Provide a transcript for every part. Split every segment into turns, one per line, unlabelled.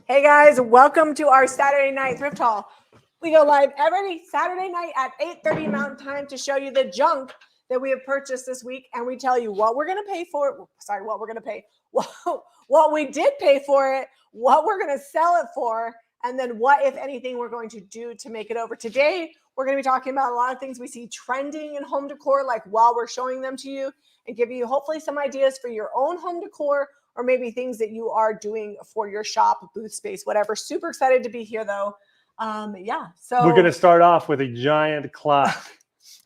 Hey guys, welcome to our Saturday night thrift haul. We go live every Saturday night at 8:30 Mountain Time to show you the junk that we have purchased this week, and we tell you what we're going to pay for it. Sorry, what we're going to pay, what we did pay for it, what we're going to sell it for, and then what, if anything, we're going to do to make it over. Today, we're going to be talking about a lot of things we see trending in home decor, like while we're showing them to you, and give you hopefully some ideas for your own home decor, or maybe things that you are doing for your shop, booth space, whatever. Super excited to be here though. Yeah, so
we're going to start off with a giant clock.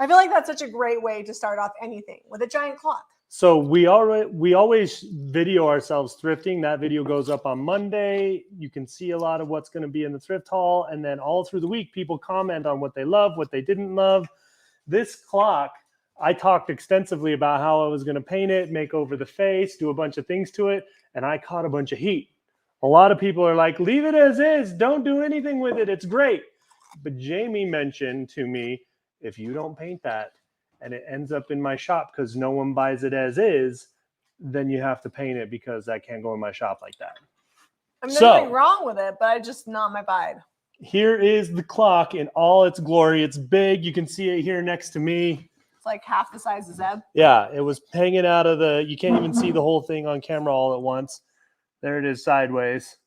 I feel like that's such a great way to start off anything, with a giant clock.
So we always video ourselves thrifting. That video goes up on Monday. You can see a lot of what's going to be in the thrift haul. And then all through the week, people comment on what they love, what they didn't love. This clock, I talked extensively about how I was going to paint it, make over the face, do a bunch of things to it. And I caught a bunch of heat. A lot of people are like, leave it as is. Don't do anything with it. It's great. But Jamie mentioned to me, if you don't paint that and it ends up in my shop because no one buys it as is, then you have to paint it because I can't go in my shop like that.
I mean, there's nothing wrong with it, but I just not my vibe.
Here is the clock in all its glory. It's big. You can see it here next to me.
It's like half the size of Zeb.
Yeah, it was hanging out of the, you can't even see the whole thing on camera all at once. There it is sideways.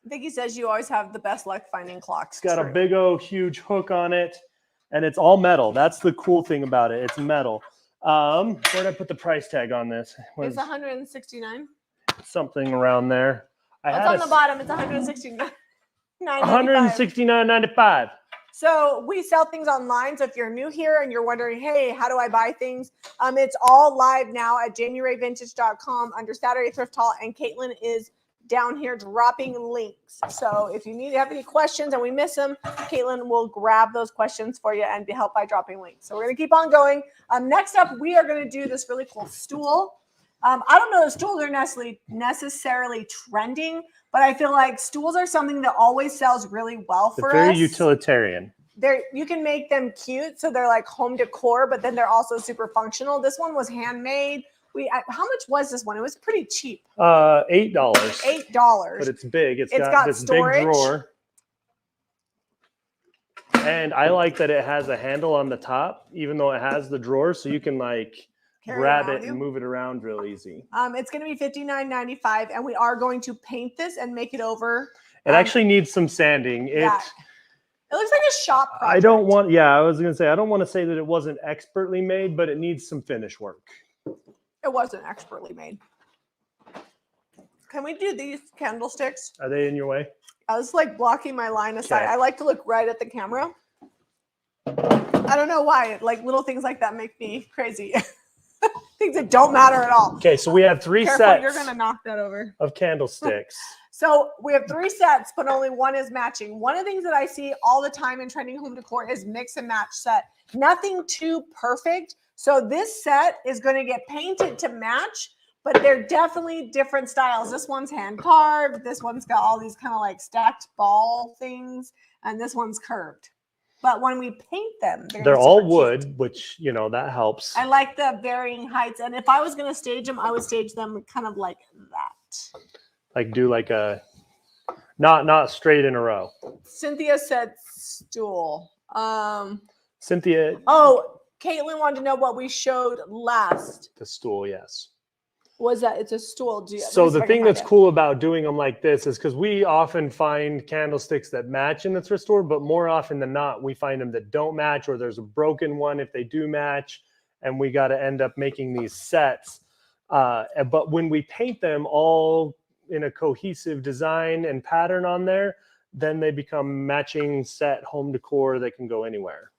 I think he says you always have the best luck finding clocks.
It's got a big old huge hook on it, and it's all metal. That's the cool thing about it. It's metal. Where did I put the price tag on this?
It's $169.
Something around there.
It's on the bottom. It's $169.
$169.95.
So we sell things online. So if you're new here and you're wondering, hey, how do I buy things? It's all live now at JamieRayVintage.com under Saturday Thrift Haul, and Caitlin is down here dropping links. So if you have any questions and we miss them, Caitlin will grab those questions for you and be helped by dropping links. So we're going to keep on going. Next up, we are going to do this really cool stool. I don't know if stools are necessarily trending, but I feel like stools are something that always sells really well for us.
Very utilitarian.
You can make them cute, so they're like home decor, but then they're also super functional. This one was handmade. How much was this one? It was pretty cheap.
$8.
$8.
But it's big. It's
got
this
storage.
big drawer. And I like that it has a handle on the top, even though it has the drawer, so you can like grab it and move it around real easy.
It's going to be $59.95, and we are going to paint this and make it over.
It actually needs some sanding.
Yeah. It looks like a shop project.
I was going to say, I don't want to say that it wasn't expertly made, but it needs some finish work.
It wasn't expertly made. Can we do these candlesticks?
Are they in your way?
I was like blocking my line of sight. I like to look right at the camera. I don't know why. Like little things like that make me crazy. Things that don't matter at all.
Okay, so we have three sets.
You're gonna knock that over.
Of candlesticks.
So we have 3 sets, but only one is matching. One of the things that I see all the time in trending home decor is mix and match set. Nothing too perfect. So this set is going to get painted to match, but they're definitely different styles. This one's hand carved. This one's got all these kind of like stacked ball things, and this one's curved. But when we paint them,
they're all wood, which, you know, that helps.
I like the varying heights. And if I was going to stage them, I would stage them kind of like that.
Like do like a, not straight in a row.
Cynthia said stool.
Cynthia.
Oh, Caitlin wanted to know what we showed last.
The stool, yes.
Was that it's a stool?
So the thing that's cool about doing them like this is because we often find candlesticks that match in the thrift store, but more often than not, we find them that don't match, or there's a broken one if they do match, and we got to end up making these sets. But when we paint them all in a cohesive design and pattern on there, then they become matching set home decor that can go anywhere.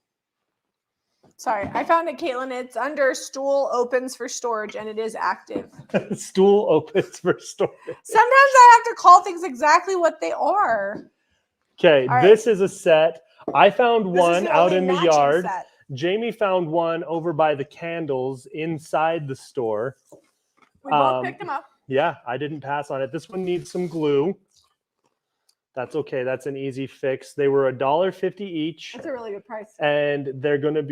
Sorry, I found it, Caitlin. It's under stool opens for storage, and it is active.
Stool opens for storage.
Sometimes I have to call things exactly what they are.
Okay, this is a set. I found one out in the yard.
Set.
Jamie found one over by the candles inside the store.
We both picked them up.
Yeah, I didn't pass on it. This one needs some glue. That's okay. That's an easy fix. They were $1.50 each,
That's a really good price.
and we're gonna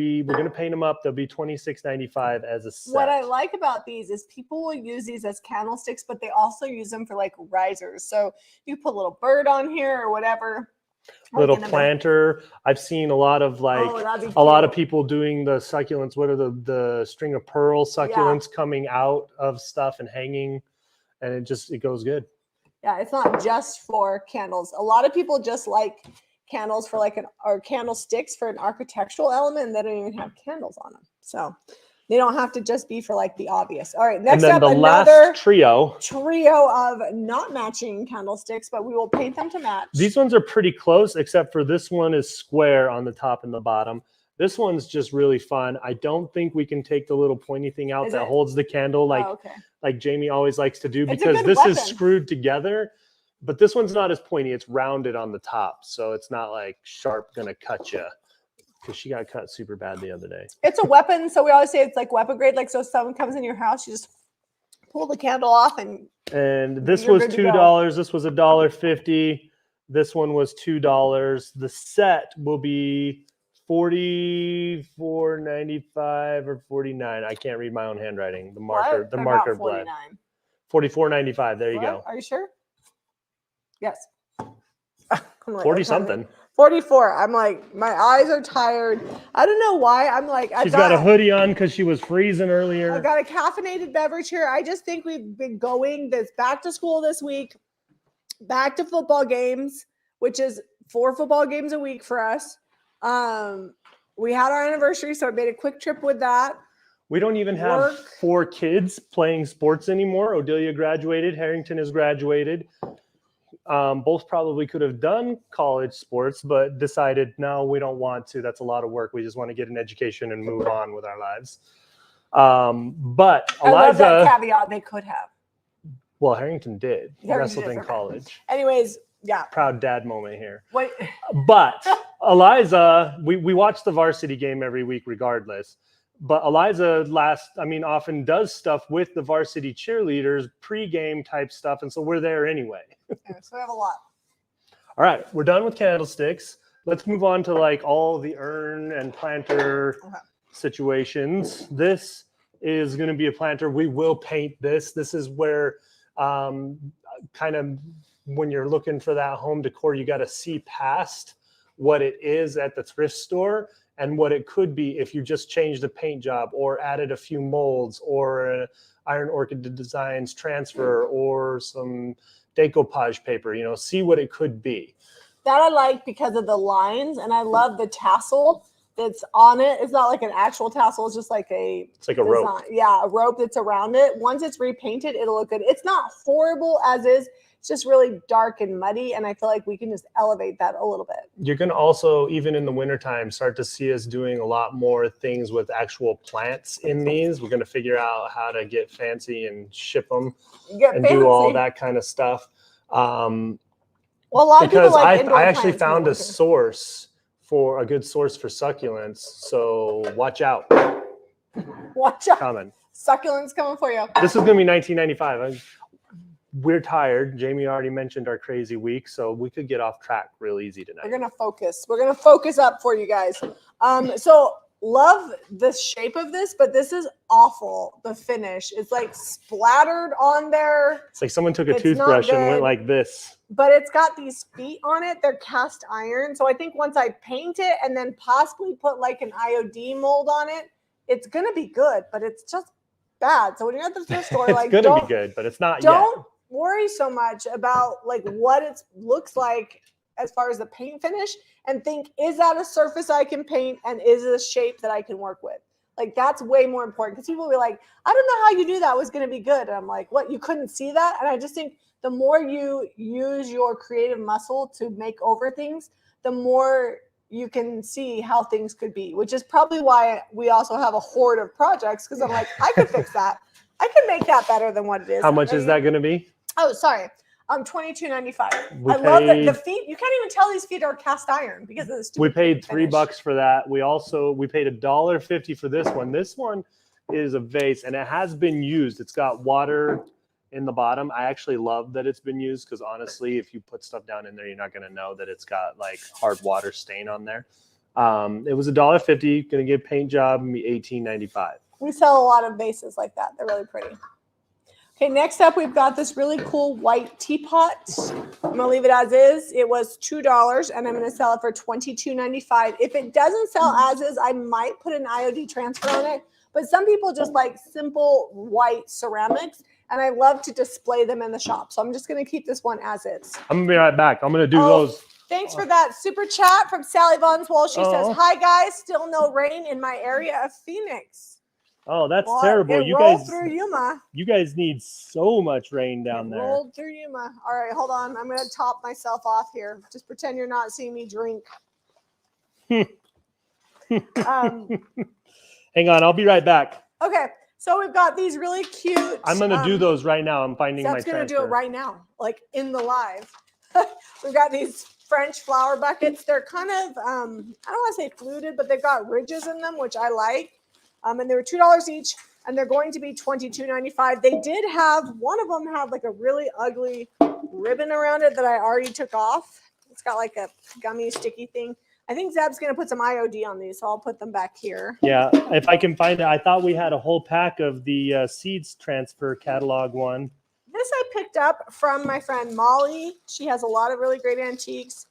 paint them up. They'll be $26.95 as a set.
What I like about these is people will use these as candlesticks, but they also use them for like risers. So you put a little bird on here or whatever.
Little planter. I've seen a lot of like a lot of people doing the succulents. What are the string of pearl succulents coming out of stuff and hanging, and it goes good.
Yeah, it's not just for candles. A lot of people just like candles for like or candlesticks for an architectural element, and they don't even have candles on them. So they don't have to just be for like the obvious. All right, next up, another trio of not matching candlesticks, but we will paint them to match.
These ones are pretty close, except for this one is square on the top and the bottom. This one's just really fun. I don't think we can take the little pointy thing out that holds the candle like Jamie always likes to do, because this is screwed together. But this one's not as pointy. It's rounded on the top, so it's not like sharp gonna cut you. Because she got cut super bad the other day.
It's a weapon, so we always say it's like weapon grade. Like, so if someone comes in your house, you just pull the candle off and
this was $2. This was $1.50. This one was $2. The set will be $44.95 or $49. I can't read my own handwriting. The marker bled. $44.95. There you go.
Are you sure? Yes.
40 something.
44. I'm like, my eyes are tired. I don't know why. I'm like,
she's got a hoodie on because she was freezing earlier.
I've got a caffeinated beverage here. I just think we've been going back to school this week, back to football games, which is 4 football games a week for us. We had our anniversary, so I made a quick trip with that.
We don't even have 4 kids playing sports anymore. Odelia graduated. Harrington has graduated. Both probably could have done college sports, but decided, no, we don't want to. That's a lot of work. We just want to get an education and move on with our lives. But Eliza, I love that
caveat. They could have.
Well, Harrington did. He wrestled in college.
Anyways, yeah.
Proud dad moment here.
Wait.
But Eliza, we watch the varsity game every week regardless. But Eliza often does stuff with the varsity cheerleaders, pre-game type stuff. And so we're there anyway.
Yeah, so we have a lot.
All right, we're done with candlesticks. Let's move on to like all the urn and planter situations. This is going to be a planter. We will paint this. This is where kind of when you're looking for that home decor, you got to see past what it is at the thrift store and what it could be if you just changed the paint job or added a few molds or Iron Orchid Designs transfer or some decoupage paper, see what it could be.
That I like because of the lines, and I love the tassel that's on it. It's not like an actual tassel. It's just like it's like a rope. Yeah, a rope that's around it. Once it's repainted, it'll look good. It's not horrible as is. It's just really dark and muddy, and I feel like we can just elevate that a little bit.
You're going to also, even in the wintertime, start to see us doing a lot more things with actual plants in these. We're going to figure out how to get fancy and ship them do all that kind of stuff.
Well, a lot of people like
I actually found a good source for succulents, so watch out.
Watch out.
Coming.
Succulents coming for you.
This is going to be $19.95. We're tired. Jamie already mentioned our crazy week, so we could get off track real easy tonight.
We're gonna focus. We're gonna focus up for you guys. So love the shape of this, but this is awful. The finish. It's like splattered on there.
It's like someone took a toothbrush and went like this.
But it's got these feet on it. They're cast iron. So I think once I paint it and then possibly put like an IOD mold on it, it's gonna be good, but it's just bad. So when you're at the thrift store, like
it's gonna be good, but it's not
don't
yet.
Worry so much about like what it looks like as far as the paint finish, and think, is that a surface I can paint, and is it a shape that I can work with? Like, that's way more important, because people will be like, I don't know how you knew that was going to be good. And I'm like, what, you couldn't see that? And I just think the more you use your creative muscle to make over things, the more you can see how things could be, which is probably why we also have a horde of projects, because I'm like, I could fix that. I can make that better than what it is.
How much is that going to be?
Oh, sorry. $22.95. I love the feet. You can't even tell these feet are cast iron because of this.
We paid $3 for that. We paid $1.50 for this one. This one is a vase, and it has been used. It's got water in the bottom. I actually love that it's been used because honestly, if you put stuff down in there, you're not going to know that it's got like hard water stain on there. It was $1.50. Going to get paint job and be $18.95.
We sell a lot of vases like that. They're really pretty. Okay, next up, we've got this really cool white teapot. I'm gonna leave it as is. It was $2, and I'm gonna sell it for $22.95. If it doesn't sell as is, I might put an IOD transfer on it. But some people just like simple white ceramics, and I love to display them in the shop. So I'm just gonna keep this one as is.
I'm gonna be right back. I'm gonna do those.
Thanks for that super chat from Sally Von Swole. She says, "Hi guys, still no rain in my area of Phoenix."
Oh, that's terrible.
You guys through Yuma.
You guys need so much rain down there.
Rolled through Yuma. All right, hold on. I'm gonna top myself off here. Just pretend you're not seeing me drink.
Hang on, I'll be right back.
Okay, so we've got these really cute.
I'm gonna do those right now. I'm finding my transfer.
That's gonna do it right now, like in the live. We've got these French flower buckets. They're kind of I don't want to say fluted, but they've got ridges in them, which I like. And they were $2 each, and they're going to be $22.95. They did have, one of them had like a really ugly ribbon around it that I already took off. It's got like a gummy sticky thing. I think Zeb's going to put some IOD on these, so I'll put them back here.
Yeah, if I can find it. I thought we had a whole pack of the Seeds Transfer catalog one.
This I picked up from my friend Molly. She has a lot of really great antiques.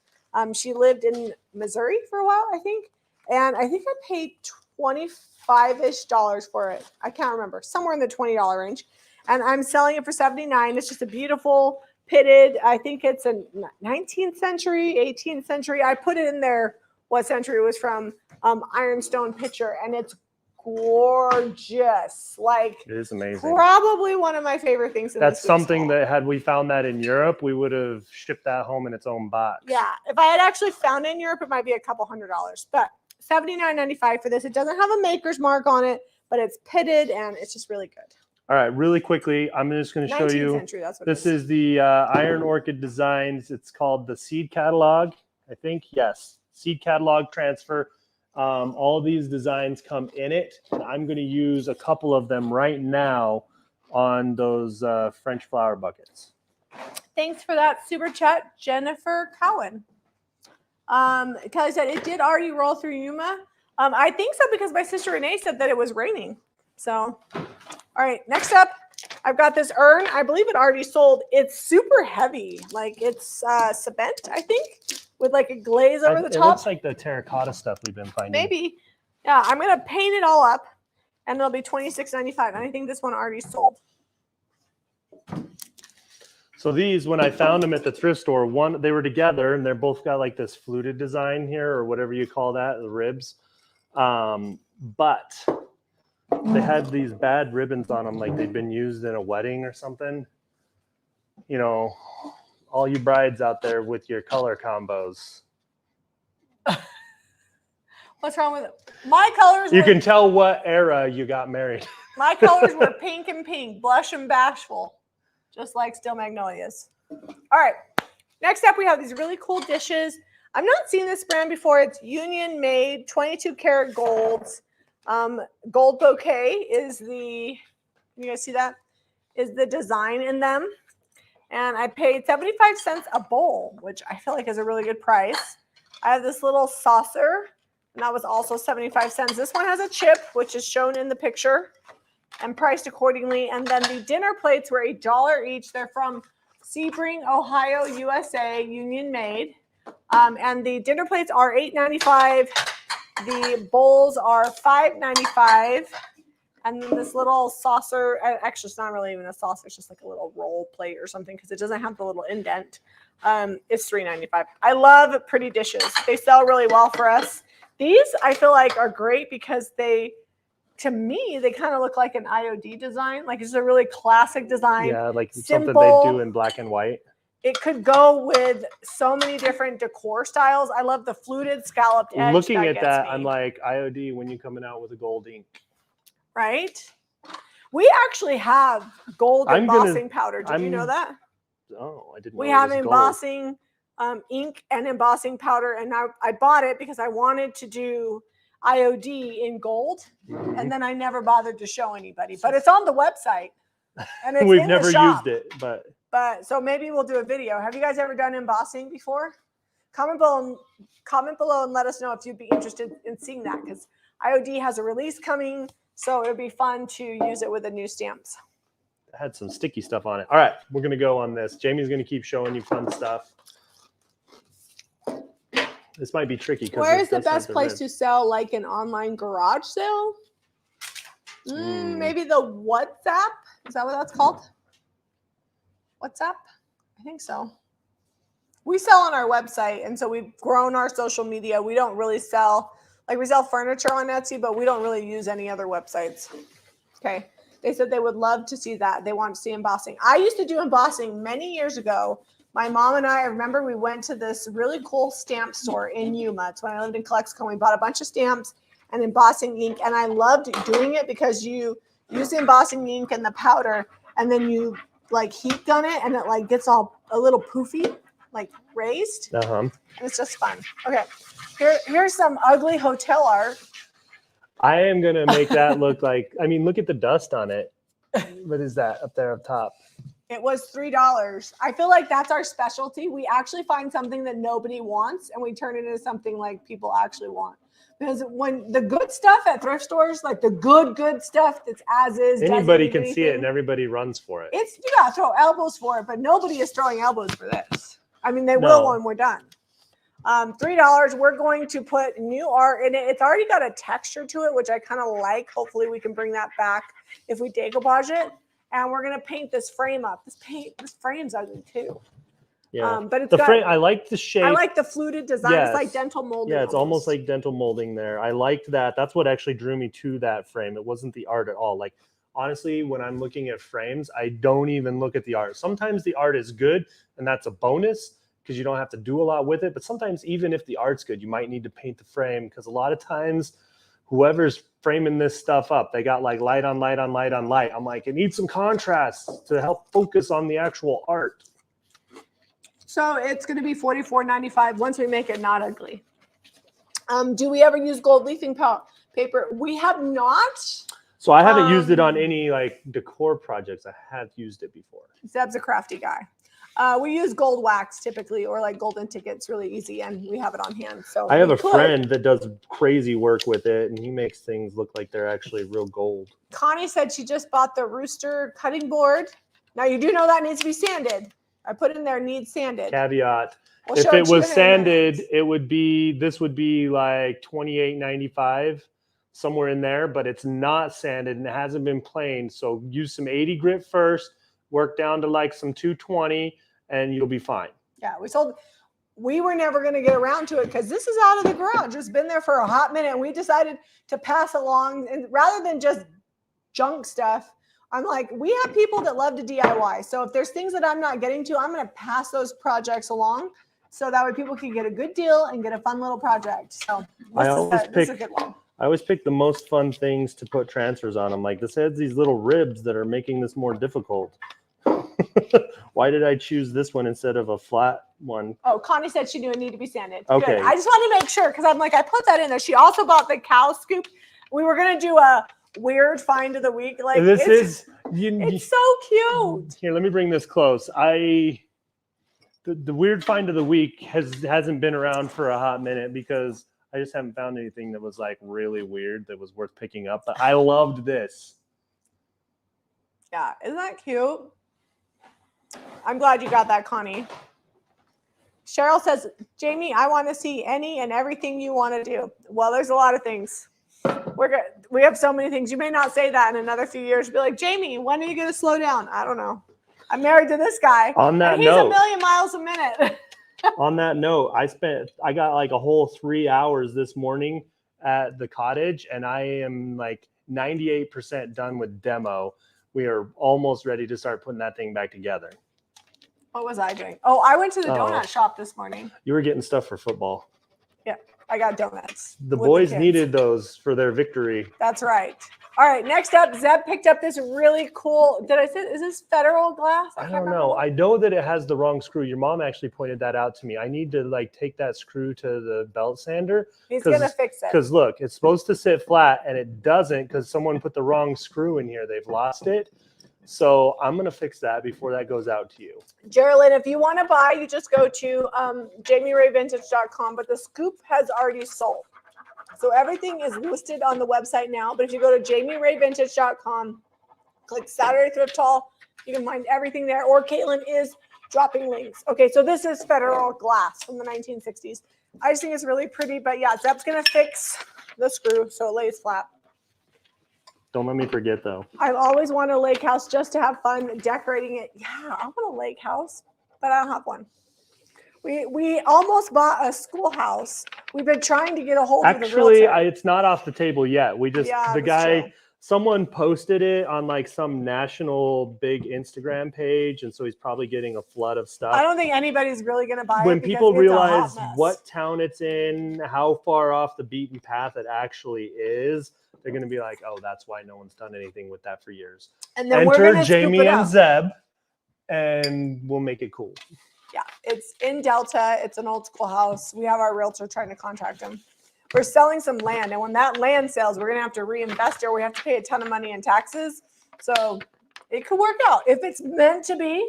She lived in Missouri for a while, I think. And I think I paid $25-ish for it. I can't remember. Somewhere in the $20 range. And I'm selling it for $79. It's just a beautiful pitted. I think it's a 19th century, 18th century. I put it in there what century it was from. Ironstone pitcher, and it's gorgeous. Like,
it is amazing.
Probably one of my favorite things.
That's something that had we found that in Europe, we would have shipped that home in its own box.
Yeah, if I had actually found it in Europe, it might be a couple $100. But $79.95 for this. It doesn't have a maker's mark on it, but it's pitted and it's just really good.
All right, really quickly, I'm just going to show you.
Century, that's what
this is the Iron Orchid Designs. It's called the Seed Catalog, I think. Yes, Seed Catalog Transfer. All these designs come in it, and I'm going to use a couple of them right now on those French flower buckets.
Thanks for that super chat, Jennifer Cowan. Kelly said it did already roll through Yuma. I think so because my sister Renee said that it was raining. So, all right, next up, I've got this urn. I believe it already sold. It's super heavy. Like it's cement, I think, with like a glaze over the top.
It looks like the terracotta stuff we've been finding.
Maybe. Yeah, I'm going to paint it all up, and it'll be $26.95. And I think this one already sold.
So these, when I found them at the thrift store, they were together, and they're both got like this fluted design here, or whatever you call that, the ribs. But they had these bad ribbons on them, like they'd been used in a wedding or something. You know, all you brides out there with your color combos.
What's wrong with it? My colors.
You can tell what era you got married.
My colors were pink and pink, blush and bashful. Just like Still Magnolias. All right. Next up, we have these really cool dishes. I've not seen this brand before. It's Union made, 22 karat golds. Gold bouquet is the, you guys see that? Is the design in them. And I paid 75 cents a bowl, which I feel like is a really good price. I have this little saucer, and that was also 75 cents. This one has a chip, which is shown in the picture, and priced accordingly. And then the dinner plates were $1 each. They're from Sebring, Ohio, USA, Union made. And the dinner plates are $8.95. The bowls are $5.95. And then this little saucer, actually, it's not really even a saucer. It's just like a little roll plate or something because it doesn't have the little indent. It's $3.95. I love pretty dishes. They sell really well for us. These, I feel like, are great because to me, they kind of look like an IOD design. Like it's a really classic design. Yeah, like simple.
Something they do in black and white.
It could go with so many different decor styles. I love the fluted scalloped edge.
Looking at that, I'm like, IOD, when you coming out with a gold ink?
Right? We actually have gold embossing powder. Did you know that?
Oh, I didn't know.
We have embossing ink and embossing powder. And I bought it because I wanted to do IOD in gold, and then I never bothered to show anybody, but it's on the website. And it's
We've
in
never
the shop,
used it, but
so maybe we'll do a video. Have you guys ever done embossing before? Comment below and let us know if you'd be interested in seeing that, because IOD has a release coming, so it would be fun to use it with the new stamps.
it had some sticky stuff on it. All right, we're going to go on this. Jamie's going to keep showing you fun stuff. This might be tricky.
Where is the best place to sell like an online garage sale? Maybe the WhatsApp. Is that what that's called? WhatsApp? I think so. We sell on our website, and so we've grown our social media. We don't really sell, like we sell furniture on Etsy, but we don't really use any other websites. Okay. They said they would love to see that. They want to see embossing. I used to do embossing many years ago. My mom and I remember we went to this really cool stamp store in Yuma. It's when I lived in Calexico. We bought a bunch of stamps and embossing ink, and I loved doing it because you use the embossing ink and the powder, and then you like heat gun it, and it like gets all a little poofy, like raised. And it's just fun. Okay, here's some ugly hotel art.
I am gonna make that look like. I mean, look at the dust on it. What is that up there up top?
It was $3. I feel like that's our specialty. We actually find something that nobody wants, and we turn it into something like people actually want. Because when the good stuff at thrift stores, like the good stuff that's as is,
anybody can see it and everybody runs for it.
It's, you gotta throw elbows for it, but nobody is throwing elbows for this. I mean, they will when we're done. $3. We're going to put new art in it. It's already got a texture to it, which I kind of like. Hopefully we can bring that back if we decoupage it. And we're gonna paint this frame up. This frame's ugly too.
Yeah,
but it's
the frame. I like the shape.
I like the fluted design.
Yes.
It's like dental molding.
Yeah, it's almost like dental molding there. I liked that. That's what actually drew me to that frame. It wasn't the art at all. Like honestly, when I'm looking at frames, I don't even look at the art. Sometimes the art is good, and that's a bonus because you don't have to do a lot with it. But sometimes even if the art's good, you might need to paint the frame because a lot of times whoever's framing this stuff up, they got like light on light on light on light. I'm like, it needs some contrast to help focus on the actual art.
So it's going to be $44.95 once we make it not ugly. Do we ever use gold leafing paper? We have not.
So I haven't used it on any like decor projects. I have used it before.
Zeb's a crafty guy. We use gold wax typically, or like golden tickets, really easy, and we have it on hand. So
I have a friend that does crazy work with it, and he makes things look like they're actually real gold.
Connie said she just bought the Rooster cutting board. Now you do know that needs to be sanded. I put in there needs sanded.
Caveat: if it was sanded, it would be this would be like $28.95, somewhere in there. But it's not sanded and it hasn't been planed. So use some 80 grit first. Work down to like some 220. And you'll be fine.
Yeah, we were never going to get around to it because this is out of the garage. It's been there for a hot minute, and we decided to pass along. And rather than just junk stuff, I'm like, we have people that love to DIY. So if there's things that I'm not getting to, I'm going to pass those projects along so that way people can get a good deal and get a fun little project. So this is a good one.
I always pick the most fun things to put transfers on. I'm like, this has these little ribs that are making this more difficult. Why did I choose this one instead of a flat one?
Oh, Connie said she knew it needed to be sanded.
Okay.
Good. I just wanted to make sure because I'm like, I put that in there. She also bought the cow scoop. We were going to do a weird find of the week. Like
it's
so cute.
Here, let me bring this close. The weird find of the week hasn't been around for a hot minute because I just haven't found anything that was like really weird that was worth picking up. But I loved this.
Yeah, isn't that cute? I'm glad you got that, Connie. Cheryl says, Jamie, I want to see any and everything you want to do. Well, there's a lot of things. We have so many things. You may not say that in another few years. Be like, Jamie, when are you going to slow down? I don't know. I'm married to this guy.
On that
note, he's a million miles a minute.
On that note, I got like a whole 3 hours this morning at the cottage, and I am like 98% done with demo. We are almost ready to start putting that thing back together.
What was I doing? Oh, I went to the donut shop this morning.
You were getting stuff for football.
Yeah, I got donuts.
The boys needed those for their victory.
That's right. All right, next up, Zeb picked up this really cool, did I say, is this federal glass?
I don't know. I know that it has the wrong screw. Your mom actually pointed that out to me. I need to like take that screw to the belt sander.
He's going to fix it.
Because look, it's supposed to sit flat and it doesn't because someone put the wrong screw in here. They've lost it. So I'm going to fix that before that goes out to you.
Geraldine, if you want to buy, you just go to JamieRayVintage.com, but the scoop has already sold. So everything is listed on the website now, but if you go to JamieRayVintage.com, click Saturday Thrift Haul, you can find everything there, or Caitlin is dropping links. Okay, so this is federal glass from the 1960s. I just think it's really pretty, but yeah, Zeb's going to fix the screw so it lays flat.
Don't let me forget, though.
I've always wanted a lake house just to have fun decorating it. Yeah, I want a lake house, but I don't have one. We almost bought a schoolhouse. We've been trying to get a hold of the
Actually,
realtor.
it's not off the table yet. We just, the guy,
true.
someone posted it on like some national big Instagram page. And so he's probably getting a flood of stuff.
I don't think anybody's really going to buy
When
it because
people
it's
realize
a hot mess.
what town it's in, how far off the beaten path it actually is, they're going to be like, oh, that's why no one's done anything with that for years.
And then
Enter Jamie and Zeb, and we'll make it cool.
Yeah, it's in Delta. It's an old school house. We have our realtor trying to contract them. We're selling some land, and when that land sells, we're going to have to reinvest or we have to pay a ton of money in taxes. So it could work out. If it's meant to be,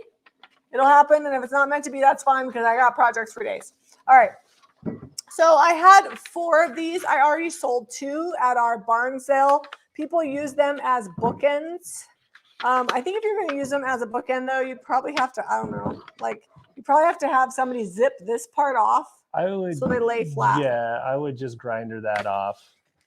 it'll happen. And if it's not meant to be, that's fine because I got projects for days. All right. So I had 4 of these. I already sold 2 at our barn sale. People use them as bookends. I think if you're going to use them as a bookend, though, you'd probably have to, I don't know, like you probably have to have somebody zip this part off so they lay flat.
Yeah, I would just grinder that off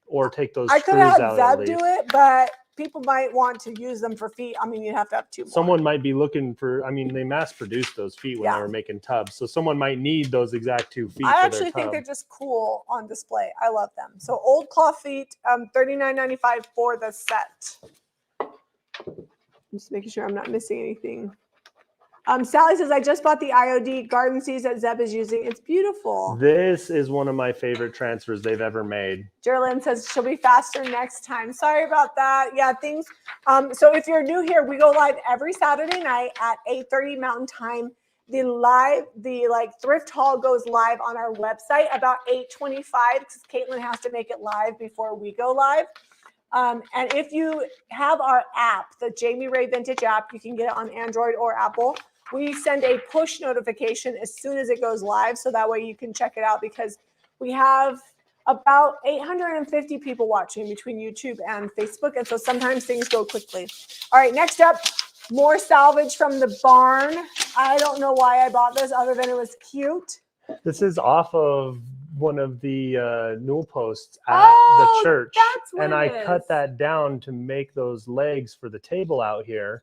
or take those
I
screws
could have
out.
had Zeb do it, but people might want to use them for feet. I mean, you'd have to have 2 more.
Someone might be looking for, I mean, they mass produced those feet when they were making tubs. So someone might need those exact 2 feet.
I actually think they're just cool on display. I love them. So old cloth feet, $39.95 for the set. I'm just making sure I'm not missing anything. Sally says, I just bought the IOD garden seeds that Zeb is using. It's beautiful.
This is one of my favorite transfers they've ever made.
Geraldine says she'll be faster next time. Sorry about that. Yeah, things. So if you're new here, we go live every Saturday night at 8:30 Mountain Time. The thrift haul goes live on our website about 8:25 because Caitlin has to make it live before we go live. And if you have our app, the Jamie Ray Vintage app, you can get it on Android or Apple. We send a push notification as soon as it goes live. So that way you can check it out because we have about 850 people watching between YouTube and Facebook. And so sometimes things go quickly. All right, next up, more salvage from the barn. I don't know why I bought this other than it was cute.
This is off of one of the newel posts at the church.
That's what
and I cut that down to make those legs for the table out here.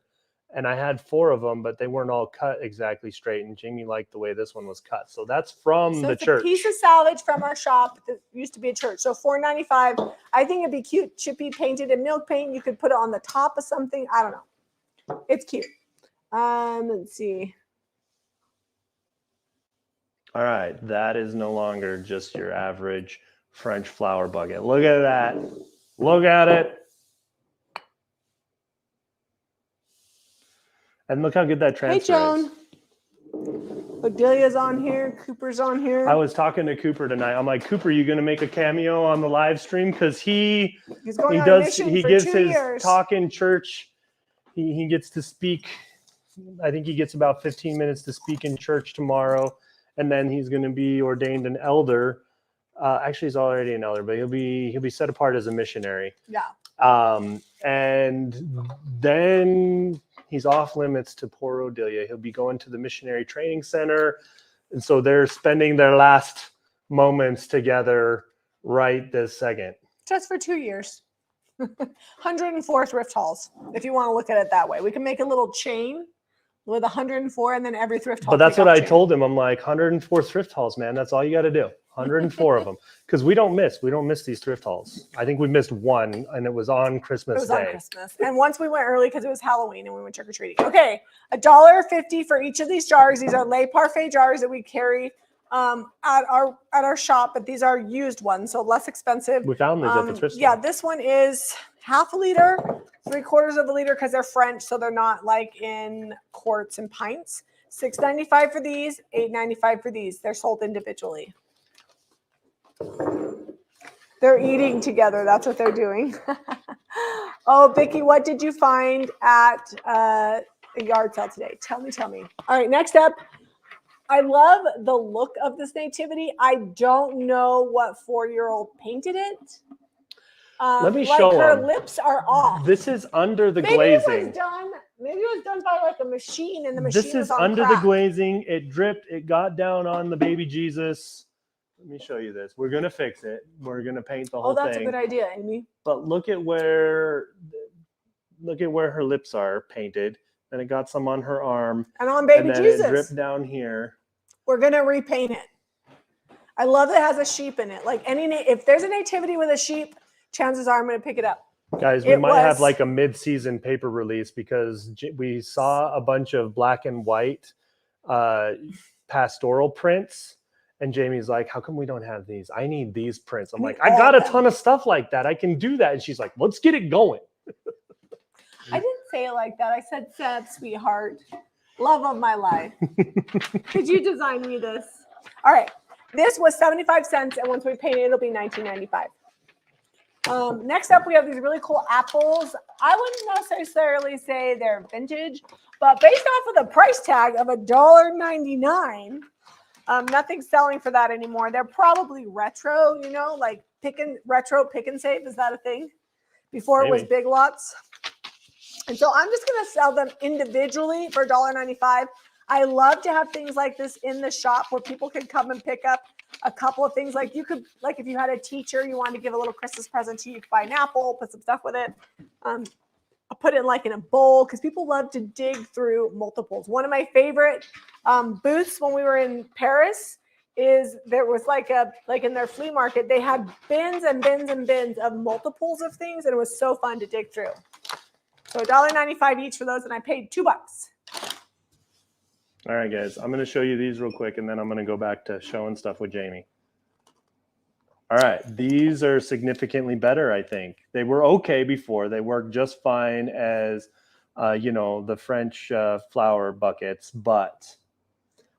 And I had 4 of them, but they weren't all cut exactly straight. And Jamie liked the way this one was cut. So that's from the church.
A piece of salvage from our shop that used to be a church. So $4.95. I think it'd be cute. Chippy painted in milk paint. You could put it on the top of something. I don't know. It's cute. Let's see.
All right. That is no longer just your average French flower bucket. Look at that. Look at it. And look how good that transfer is.
Hey, Joan. Odelia's on here. Cooper's on here.
I was talking to Cooper tonight. I'm like, Cooper, you going to make a cameo on the live stream? Because he gives his talk in church. He gets to speak. I think he gets about 15 minutes to speak in church tomorrow. And then he's going to be ordained an elder. Actually, he's already an elder, but he'll be set apart as a missionary.
Yeah.
And then he's off limits to poor Odelia. He'll be going to the missionary training center. And so they're spending their last moments together right this second.
Just for 2 years. 104 thrift hauls, if you want to look at it that way. We can make a little chain with 104 and then every thrift haul.
But that's what I told him. I'm like, 104 thrift hauls, man. That's all you got to do. 104 of them. Because we don't miss these thrift hauls. I think we missed one, and it was on Christmas Day.
On Christmas. And once we went early because it was Halloween and we went trick-or-treating. Okay, $1.50 for each of these jars. These are Le Parfait jars that we carry at our shop, but these are used ones, so less expensive.
We found these at the thrift store.
Yeah, this one is half a liter, 3/4 of a liter because they're French, so they're not like in quarts and pints. $6.95 for these, $8.95 for these. They're sold individually. They're eating together. That's what they're doing. Oh, Vicky, what did you find at a yard sale today? Tell me. All right, next up. I love the look of this nativity. I don't know what 4-year-old painted it.
Let me
like
show
her
them.
lips are off.
This is under the
Maybe
glazing.
Maybe it was done by like a machine, and the machine
This
was
is
on
under
crack.
the glazing. It dripped. It got down on the baby Jesus. Let me show you this. We're gonna fix it. We're gonna paint the whole thing.
Oh, that's a good idea, Amy.
But look at where her lips are painted. And it got some on her arm.
And on baby
and then
Jesus.
It dripped down here.
We're gonna repaint it. I love that it has a sheep in it. Like if there's a nativity with a sheep, chances are I'm gonna pick it up.
Guys, we might have like a mid-season paper release because we saw a bunch of black and white pastoral prints. And Jamie's like, how come we don't have these? I need these prints. I'm like, I got a ton of stuff like that. I can do that. And she's like, let's get it going.
I didn't say it like that. I said, Seth, sweetheart, love of my life. Could you design me this? All right. This was 75 cents. And once we paint it, it'll be $19.95. Next up, we have these really cool apples. I wouldn't necessarily say they're vintage, but based off of the price tag of $1.99, nothing's selling for that anymore. They're probably retro, like retro pick and save. Is that a thing? Before it was Big Lots. And so I'm just going to sell them individually for $1.95. I love to have things like this in the shop where people can come and pick up a couple of things. Like if you had a teacher, you wanted to give a little Christmas present to you, you could buy an apple, put some stuff with it. I'll put it in a bowl because people love to dig through multiples. One of my favorite booths when we were in Paris is there was like in their flea market, they had bins and bins and bins of multiples of things. And it was so fun to dig through. So $1.95 each for those. And I paid $2.
All right, guys, I'm going to show you these real quick, and then I'm going to go back to showing stuff with Jamie. All right, these are significantly better, I think. They were okay before. They worked just fine as, the French flower buckets, but...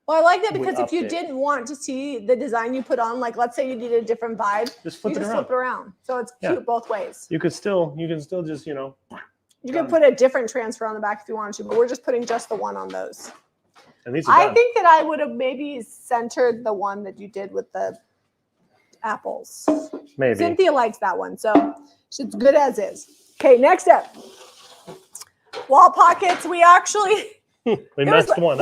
Well, I like that because if you didn't want to see the design you put on, like let's say you needed a different vibe,
just flip it
around. So it's cute both ways.
You can still just,
You can put a different transfer on the back if you wanted to, but we're just putting just the one on those.
And these are
I think that I would have maybe centered the one that you did with the apples.
Maybe.
Cynthia likes that one, so it's good as is. Okay, next up. Wall pockets. We actually...
we messed one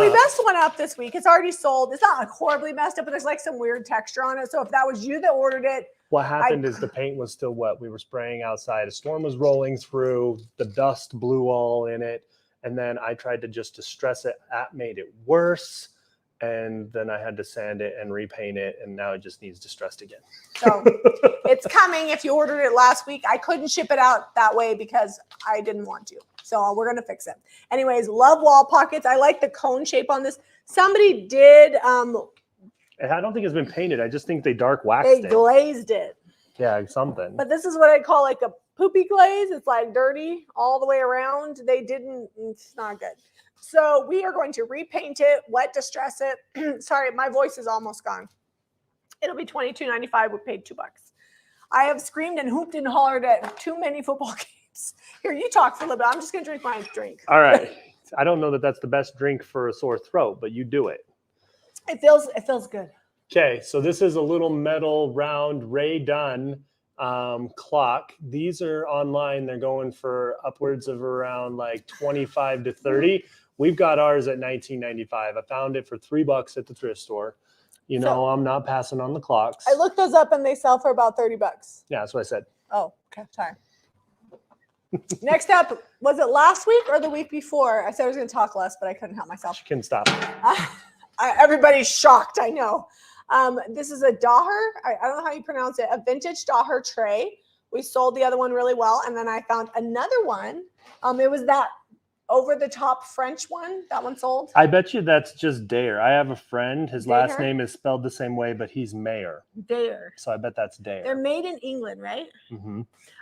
up this week. It's already sold. It's not like horribly messed up, but there's like some weird texture on it. So if that was you that ordered it.
What happened is the paint was still wet. We were spraying outside. A storm was rolling through. The dust blew all in it. And then I tried to just distress it. That made it worse. And then I had to sand it and repaint it. And now it just needs distressed again.
So it's coming. If you ordered it last week, I couldn't ship it out that way because I didn't want to. So we're going to fix it. Anyways, love wall pockets. I like the cone shape on this. Somebody did. I
don't think it's been painted. I just think they dark waxed
it. They glazed it.
Yeah, something.
But this is what I call like a poopy glaze. It's like dirty all the way around. It's not good. So we are going to repaint it, wet distress it. Sorry, my voice is almost gone. It'll be $22.95. We paid $2. I have screamed and hooped and hollered at too many football games. Here, you talk for a little bit. I'm just going to drink my drink.
All right. I don't know that that's the best drink for a sore throat, but you do it.
It feels good.
Okay, so this is a little metal round Ray Dunn clock. These are online. They're going for upwards of around like 25 to 30. We've got ours at $19.95. I found it for $3 at the thrift store. I'm not passing on the clocks.
I looked those up and they sell for about $30.
Yeah, that's what I said.
Oh, okay. Sorry. Next up, was it last week or the week before? I said I was going to talk less, but I couldn't help myself.
She couldn't stop.
Everybody's shocked. I know. This is a Daher. I don't know how you pronounce it. A vintage Daher tray. We sold the other one really well. And then I found another one. It was that over-the-top French one. That one sold.
I bet you that's just Daher. I have a friend. His
Daher?
last name is spelled the same way, but he's Mayer.
Daher.
So I bet that's Daher.
They're made in England, right?
Mm-hmm.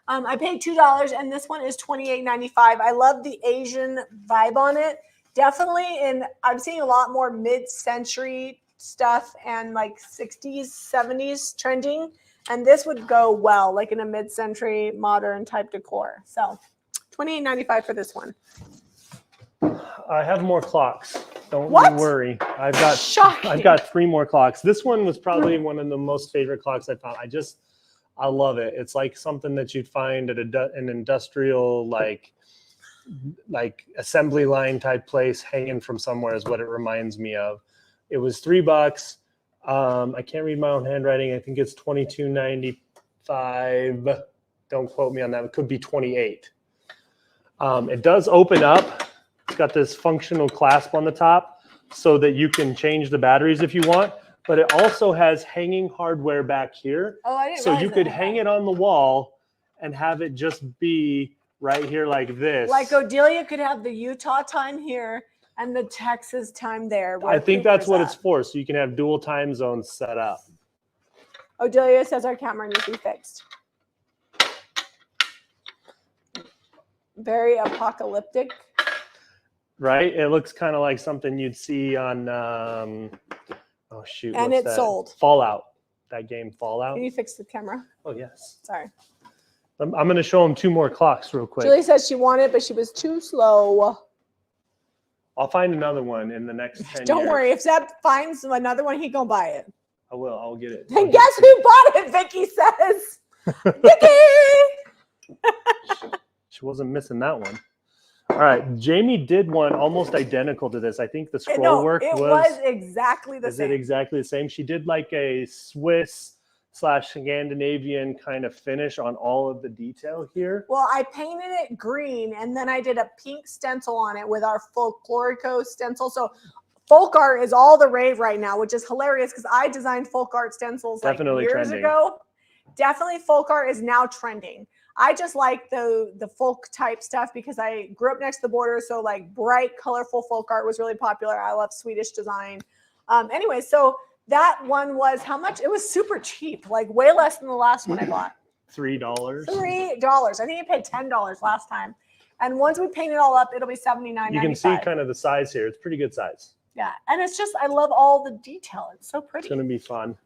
I paid $2, and this one is $28.95. I love the Asian vibe on it. Definitely, and I'm seeing a lot more mid-century stuff and like 60s, 70s trending. And this would go well, like in a mid-century modern type decor. So $28.95 for this one.
I have more clocks. Don't
What?
worry. I've
Shocking.
got 3 more clocks. This one was probably one of the most favorite clocks I found. I love it. It's like something that you'd find at an industrial like assembly line type place hanging from somewhere is what it reminds me of. It was $3. I can't read my own handwriting. I think it's $22.95. Don't quote me on that. It could be $28. It does open up. It's got this functional clasp on the top so that you can change the batteries if you want, but it also has hanging hardware back here.
Oh, I didn't
So you
realize
could
that.
hang it on the wall and have it just be right here like this.
Like Odelia could have the Utah time here and the Texas time there.
I think that's
Cooper's
what
at.
it's for. So you can have dual time zones set up.
Odelia says our camera needs to be fixed. Very apocalyptic.
Right? It looks kind of like something you'd see on, oh shoot.
And
what's
it's
that?
sold.
Fallout. That game Fallout.
Can you fix the camera?
Oh, yes.
Sorry.
I'm going to show them 2 more clocks real quick.
Julie says she wanted, but she was too slow.
I'll find another one in the next 10
Don't
years.
worry. If Zeb finds another one, he gonna buy it.
I will. I'll get it.
And guess who bought it? Vicky says. Vicky.
She wasn't missing that one. All right. Jamie did one almost identical to this. I think the scroll
No,
work
it
was
exactly the
Is
same.
it exactly the same? She did like a Swiss/Scandinavian kind of finish on all of the detail here.
Well, I painted it green and then I did a pink stencil on it with our folklorico stencil. So folk art is all the rave right now, which is hilarious because I designed folk art stencils like
Definitely
years
trending.
ago. Definitely folk art is now trending. I just like the folk type stuff because I grew up next to the border. So like bright, colorful folk art was really popular. I love Swedish design. Anyway, so that one was how much? It was super cheap, like way less than the last one I bought.
$3.
$3. I think I paid $10 last time. And once we paint it all up, it'll be $79.95.
You can see kind of the size here. It's pretty good size.
Yeah. And it's just, I love all the detail. It's so pretty.
It's going to be fun.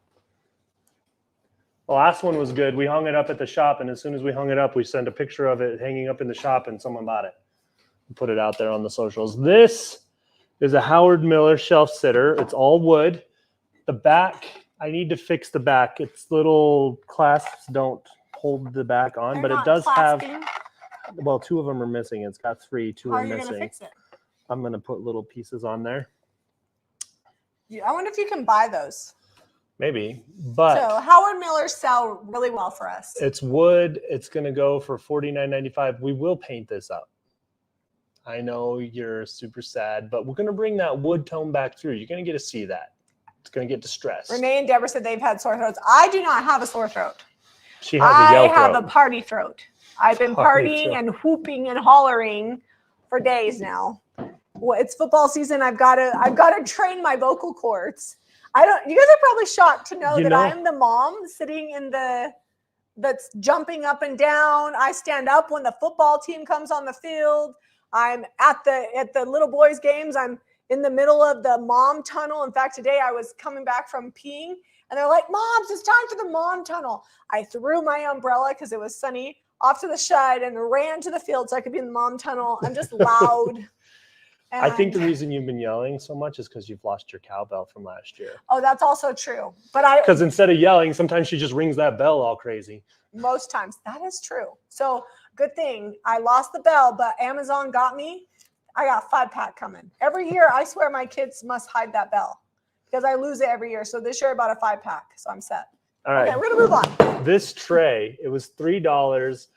The last one was good. We hung it up at the shop, and as soon as we hung it up, we sent a picture of it hanging up in the shop, and someone bought it. We put it out there on the socials. This is a Howard Miller shelf sitter. It's all wood. The back, I need to fix the back. Its little clasps don't hold the back on,
They're
but it
not
does
clasping.
have, well, 2 of them are missing. It's got 3, 2
How
are
are you going to
missing.
fix it?
I'm going to put little pieces on there.
I wonder if you can buy those.
Maybe, but
So Howard Miller sell really well for us.
it's wood. It's going to go for $49.95. We will paint this up. I know you're super sad, but we're going to bring that wood tone back through. You're going to get to see that. It's going to get distressed.
Renee and Deborah said they've had sore throats. I do not have a sore throat.
She has a
I
yell
have
throat.
a party throat. I've been
Party
partying
throat.
and whooping and hollering for days now. Well, it's football season. I've got to train my vocal cords. You guys are probably shocked to know that I'm the mom sitting that's jumping up and down. I stand up when the football team comes on the field. I'm at the little boys' games. I'm in the middle of the mom tunnel. In fact, today I was coming back from peeing and they're like, "Moms, it's time for the mom tunnel." I threw my umbrella because it was sunny off to the shed and ran to the field so I could be in the mom tunnel. I'm just loud.
I think the reason you've been yelling so much is because you've lost your cowbell from last year.
Oh, that's also true. But
Because instead of yelling, sometimes she just rings that bell all crazy.
most times that is true. So good thing I lost the bell, but Amazon got me. I got a 5-pack coming. Every year, I swear my kids must hide that bell because I lose it every year. So this year I bought a 5-pack. So I'm set.
All right.
Okay, we're going to move on.
This tray, it was $3.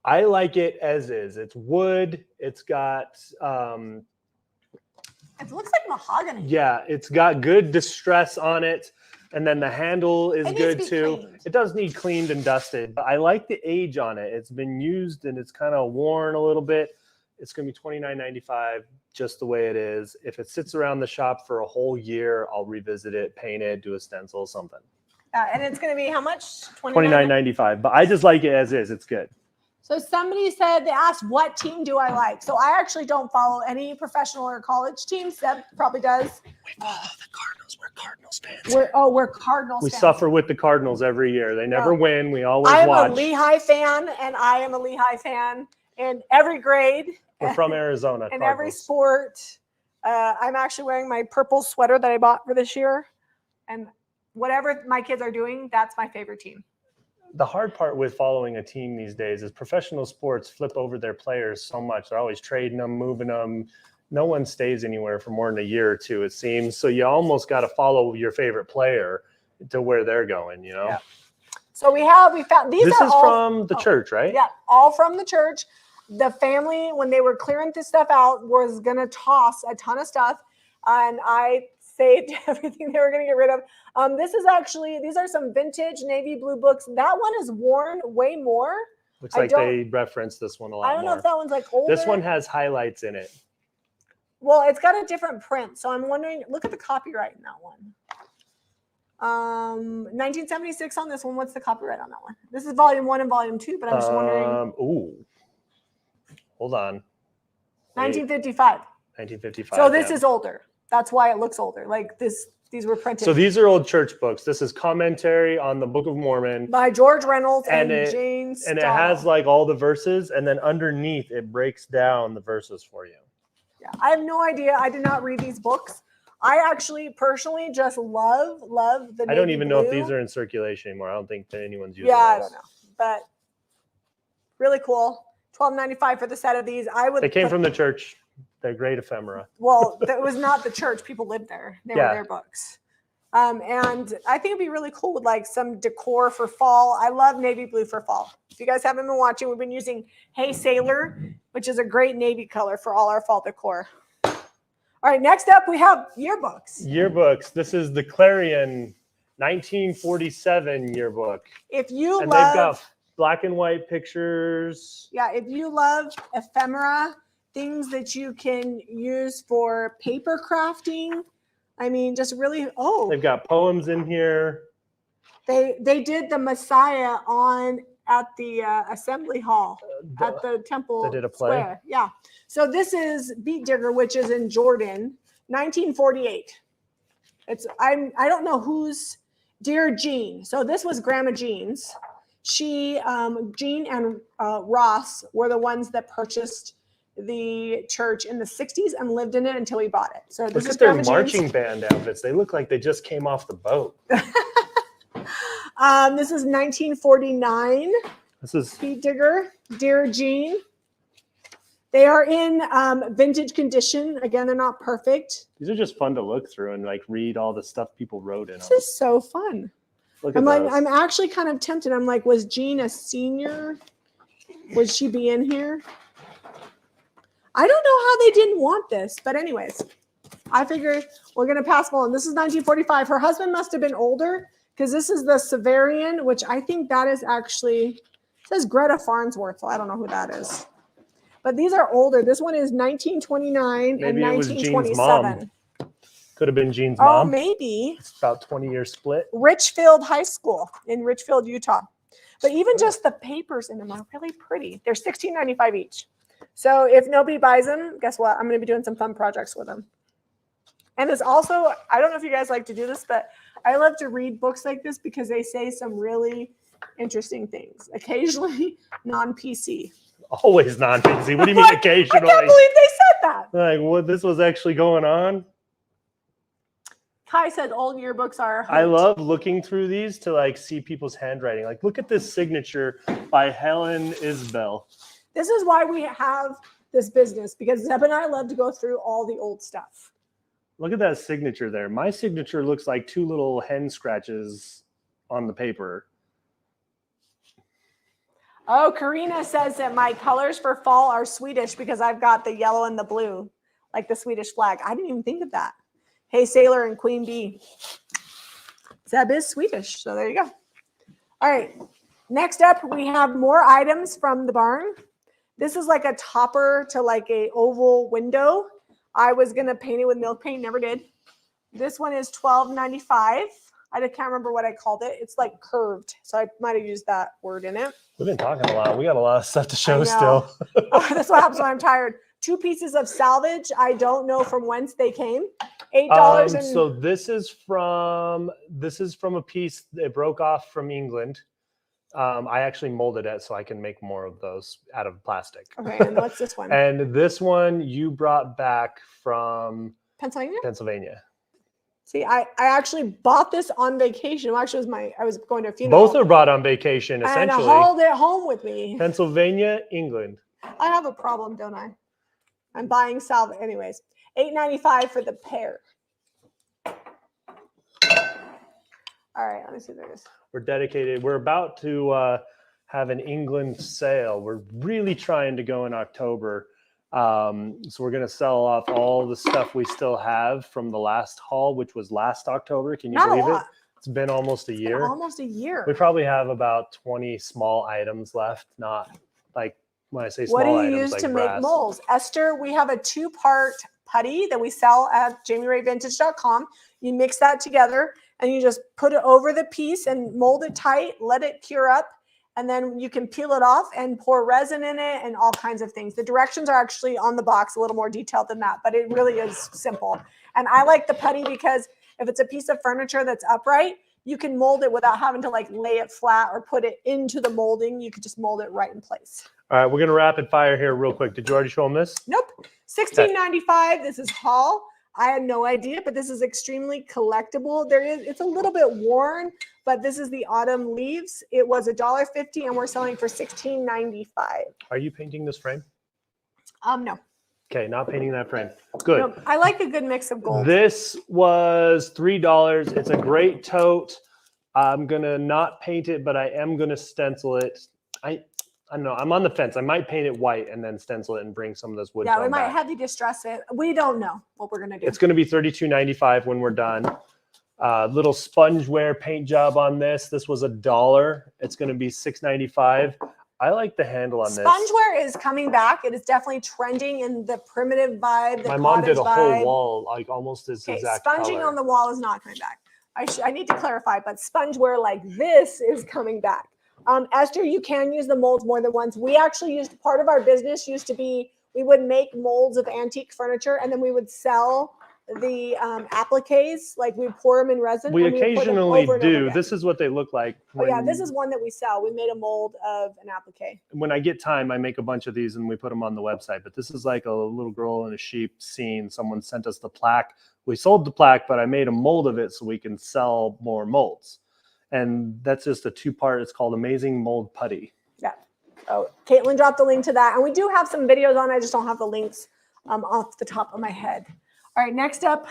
I like it as is. It's wood. It's got,
It looks like mahogany.
yeah, it's got good distress on it. And then the handle is
It needs
good
to be
too.
cleaned.
It does need cleaned and dusted, but I like the age on it. It's been used and it's kind of worn a little bit. It's going to be $29.95 just the way it is. If it sits around the shop for a whole year, I'll revisit it, paint it, do a stencil, something.
And it's going to be how much?
$29.95, but I just like it as is. It's good.
So somebody said, they asked, what team do I like? So I actually don't follow any professional or college teams. Seb probably does.
We follow the Cardinals. We're Cardinals fans.
We're Cardinals
We
fans.
suffer with the Cardinals every year. They never win. We always
I am
watch.
a Lehigh fan, and I am a Lehigh fan. in every grade.
We're from Arizona.
In every sport. I'm actually wearing my purple sweater that I bought for this year. And whatever my kids are doing, that's my favorite team.
The hard part with following a team these days is professional sports flip over their players so much. They're always trading them, moving them. No one stays anywhere for more than a year or two, it seems. So you almost got to follow your favorite player to where they're going, you know?
Yeah. So we found these.
This
are
is
all
from the church, right?
Yeah, all from the church. The family, when they were clearing this stuff out, was going to toss a ton of stuff. And I saved everything they were going to get rid of. These are some vintage navy blue books. That one is worn way more.
Looks like they reference this one a lot more.
I don't know if that one's like older.
This one has highlights in it.
Well, it's got a different print. So I'm wondering, look at the copyright in that one. 1976 on this one. What's the copyright on that one? This is volume 1 and volume 2, but I'm just wondering.
Hold on.
1955.
1955.
So this is older. That's why it looks older. Like these were printed.
So these are old church books. This is commentary on the Book of Mormon
by George Reynolds and Jane Stahl.
And it has like all the verses, and then underneath it breaks down the verses for you.
Yeah, I have no idea. I did not read these books. I actually personally just love the.
I don't even know if these are in circulation anymore. I don't think that anyone's using.
Yeah, I don't know, but really cool. $12.95 for the set of these. They came from
the church. They're great ephemera.
Well, that was not the church. People lived there. They were their books. And I think it'd be really cool with like some decor for fall. I love navy blue for fall. If you guys haven't been watching, we've been using Hey Sailor, which is a great navy color for all our fall decor. All right, next up we have yearbooks.
Yearbooks. This is the Clarion 1947 yearbook.
If you
they've got black and white pictures.
Yeah, if you love ephemera, things that you can use for paper crafting. I mean, just really, they've
got poems in here.
They did the Messiah at the assembly hall at the temple.
They did a play.
Square. Yeah. So this is Beat Digger, which is in Jordan, 1948. I don't know who's Dear Jean. So this was Grandma Jean's. Jean and Ross were the ones that purchased the church in the 60s and lived in it until we bought it. So this
look at their marching band outfits. They look like they just came off the boat.
This is 1949.
This is
Beat Digger, Dear Jean. They are in vintage condition. Again, they're not perfect.
These are just fun to look through and like read all the stuff people wrote in them.
This is so fun. I'm actually kind of tempted. I'm like, was Jean a senior? Would she be in here? I don't know how they didn't want this, but anyways, I figured we're going to pass them on. This is 1945. Her husband must have been older because this is the Severian, which I think that is actually, it says Greta Farnsworth, so I don't know who that is. But these are older. This one is 1929 and 1927.
Could have been Jean's mom.
Oh, maybe.
It's about 20-year split.
Richfield High School in Richfield, Utah. But even just the papers in them are really pretty. They're $16.95 each. So if nobody buys them, guess what? I'm going to be doing some fun projects with them. And it's also, I don't know if you guys like to do this, but I love to read books like this because they say some really interesting things. Occasionally non-PC.
Always non-PC. What do you mean occasionally?
I can't believe they said that.
Like, what? This was actually going on?
Kai said old yearbooks are.
I love looking through these to like see people's handwriting. Like, look at this signature by Helen Isbell.
This is why we have this business, because Zeb and I love to go through all the old stuff.
Look at that signature there. My signature looks like two little hen scratches on the paper.
Oh, Karina says that my colors for fall are Swedish because I've got the yellow and the blue, like the Swedish flag. I didn't even think of that. Hey, Sailor and Queen Bee. Zeb is Swedish, so there you go. All right. Next up, we have more items from the barn. This is like a topper to like a oval window. I was going to paint it with milk paint, never did. This one is $12.95. I can't remember what I called it. It's like curved, so I might have used that word in it.
We've been talking a lot. We got a lot of stuff to show still.
That's what happens when I'm tired. 2 pieces of Salvage. I don't know from whence they came. $8.
So this is from a piece that broke off from England. I actually molded it so I can make more of those out of plastic.
Okay, and what's this one?
And this one you brought back from
Pennsylvania?
Pennsylvania.
See, I actually bought this on vacation. Well, actually, I was going to a funeral.
Both are brought on vacation,
and
essentially.
I hauled it home with me.
Pennsylvania, England.
I have a problem, don't I? I'm buying Salvage. Anyways, $8.95 for the pair. All right, let me see this.
We're dedicated. We're about to have an England sale. We're really trying to go in October. So we're going to sell off all the stuff we still have from the last haul, which was last October. Can you believe it? It's been almost a year.
Almost a year.
We probably have about 20 small items left. Not like when I say small items.
What do you use
like
to
brass.
make molds? Esther, we have a 2-part putty that we sell at JamieRayVintage.com. You mix that together and you just put it over the piece and mold it tight, let it cure up, and then you can peel it off and pour resin in it and all kinds of things. The directions are actually on the box, a little more detailed than that, but it really is simple. And I like the putty because if it's a piece of furniture that's upright, you can mold it without having to like lay it flat or put it into the molding. You could just mold it right in place.
All right, we're going to rapid fire here real quick. Did you already show them this?
Nope. $16.95. This is haul. I had no idea, but this is extremely collectible. It's a little bit worn, but this is the autumn leaves. It was $1.50 and we're selling for $16.95.
Are you painting this frame?
No.
Okay, not painting that frame. Good.
No, I like a good mix of gold.
This was $3. It's a great tote. I'm gonna not paint it, but I am gonna stencil it. I don't know. I'm on the fence. I might paint it white and then stencil it and bring some of this wood.
Yeah, we might heavy distress it. We don't know what we're gonna do.
It's gonna be $32.95 when we're done. Little spongeware paint job on this. This was $1. It's gonna be $6.95. I like the handle on this.
Spongeware is coming back. It is definitely trending in the primitive vibe.
My mom did a whole wall, like almost this exact
sponging
color.
on the wall is not coming back. I need to clarify, but spongeware like this is coming back. Esther, you can use the molds more than once. We actually used, part of our business used to be, we would make molds of antique furniture and then we would sell the appliques, like we pour them in resin.
We occasionally do.
This
This is what they look like.
Oh yeah, this is one that we sell. We made a mold of an applique.
When I get time, I make a bunch of these and we put them on the website. But this is like a little girl and a sheep scene. Someone sent us the plaque. We sold the plaque, but I made a mold of it so we can sell more molds. And that's just a 2-part. It's called Amazing Mold Putty.
Yeah. Oh, Caitlin dropped a link to that. And we do have some videos on it. I just don't have the links off the top of my head. All right, next up,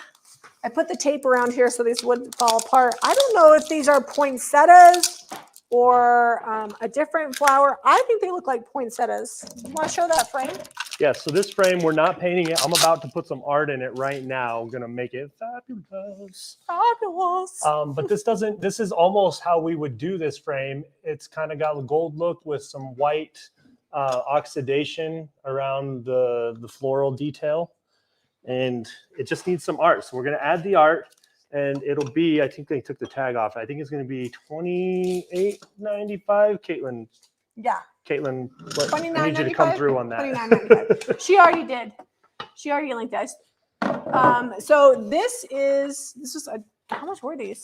I put the tape around here so these wouldn't fall apart. I don't know if these are poinsettias or a different flower. I think they look like poinsettias. You want to show that frame?
Yeah, so this frame, we're not painting it. I'm about to put some art in it right now. I'm going to make it fabulous.
Fabulous.
But this is almost how we would do this frame. It's kind of got a gold look with some white oxidation around the floral detail. And it just needs some art. So we're going to add the art and it'll be, I think they took the tag off. I think it's going to be $28.95. Caitlin.
Yeah.
Caitlin, I need you to come through on that.
$29.95. She already did. She already linked us. So this is how much were these?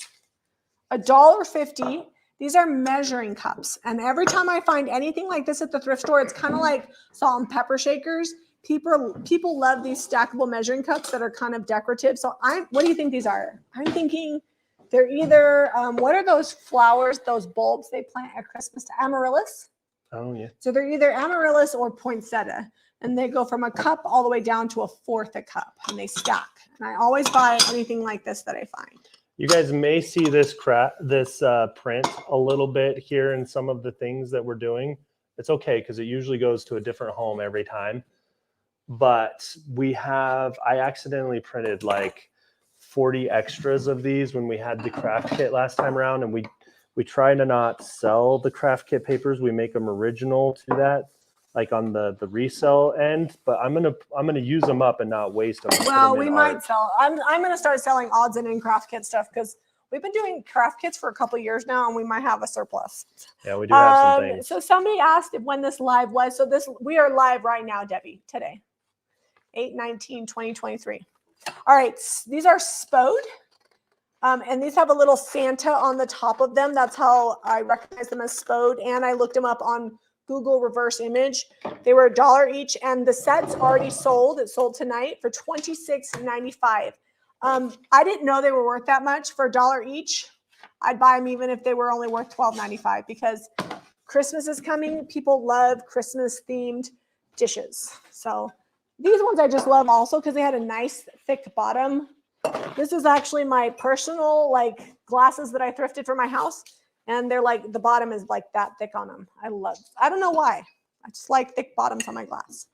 $1.50. These are measuring cups. And every time I find anything like this at the thrift store, it's kind of like salt and pepper shakers. People love these stackable measuring cups that are kind of decorative. So what do you think these are? I'm thinking they're either, what are those flowers, those bulbs they plant at Christmas? Amaryllis?
Oh, yeah.
So they're either amaryllis or poinsettia. And they go from a cup all the way down to a fourth a cup. And they stack. And I always buy anything like this that I find.
You guys may see this print a little bit here in some of the things that we're doing. It's okay because it usually goes to a different home every time. But I accidentally printed like 40 extras of these when we had the craft kit last time around, and we try to not sell the craft kit papers. We make them original to that, like on the resell end. But I'm gonna use them up and not waste them.
Well, we might sell. I'm gonna start selling odds and end craft kit stuff because we've been doing craft kits for a couple of years now, and we might have a surplus.
Yeah, we do have some things.
So somebody asked when this live was. So we are live right now, Debbie, today. 8/19/2023. All right, these are spode. And these have a little Santa on the top of them. That's how I recognize them as Spode. And I looked them up on Google reverse image. They were $1 each, and the set's already sold. It sold tonight for $26.95. I didn't know they were worth that much for $1 each. I'd buy them even if they were only worth $12.95 because Christmas is coming. People love Christmas themed dishes. So these ones I just love also because they had a nice thick bottom. This is actually my personal like glasses that I thrifted for my house. And they're like, the bottom is like that thick on them. I don't know why. I just like thick bottoms on my glass.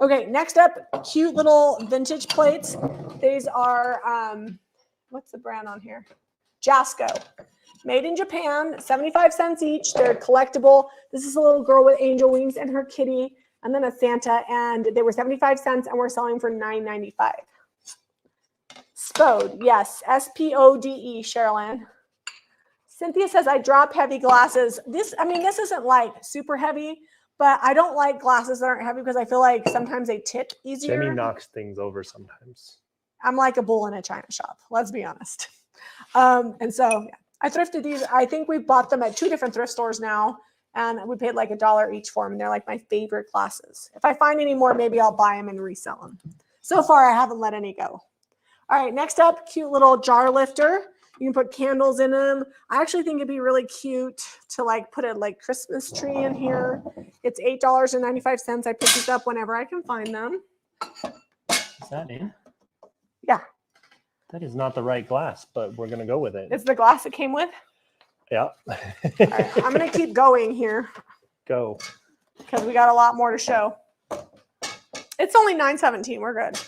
Okay, next up, cute little vintage plates. These are, what's the brand on here? Jasco. Made in Japan, 75 cents each. They're collectible. This is a little girl with angel wings and her kitty, and then a Santa, and they were 75 cents, and we're selling for $9.95. Spode, yes, S-P-O-D-E, Sherilyn. Cynthia says, I drop heavy glasses. This isn't like super heavy, but I don't like glasses that aren't heavy because I feel like sometimes they tip easier.
Jamie knocks things over sometimes.
I'm like a bull in a china shop. Let's be honest. And so yeah, I thrifted these. I think we bought them at 2 different thrift stores now, and we paid like $1 each for them. They're like my favorite glasses. If I find any more, maybe I'll buy them and resell them. So far, I haven't let any go. All right, next up, cute little jar lifter. You can put candles in them. I actually think it'd be really cute to like put a like Christmas tree in here. It's $8.95. I pick these up whenever I can find them.
Is that in?
Yeah.
That is not the right glass, but we're going to go with it.
It's the glass it came with?
Yeah.
All right, I'm going to keep going here.
Go.
Because we got a lot more to show. It's only 9:17. We're good.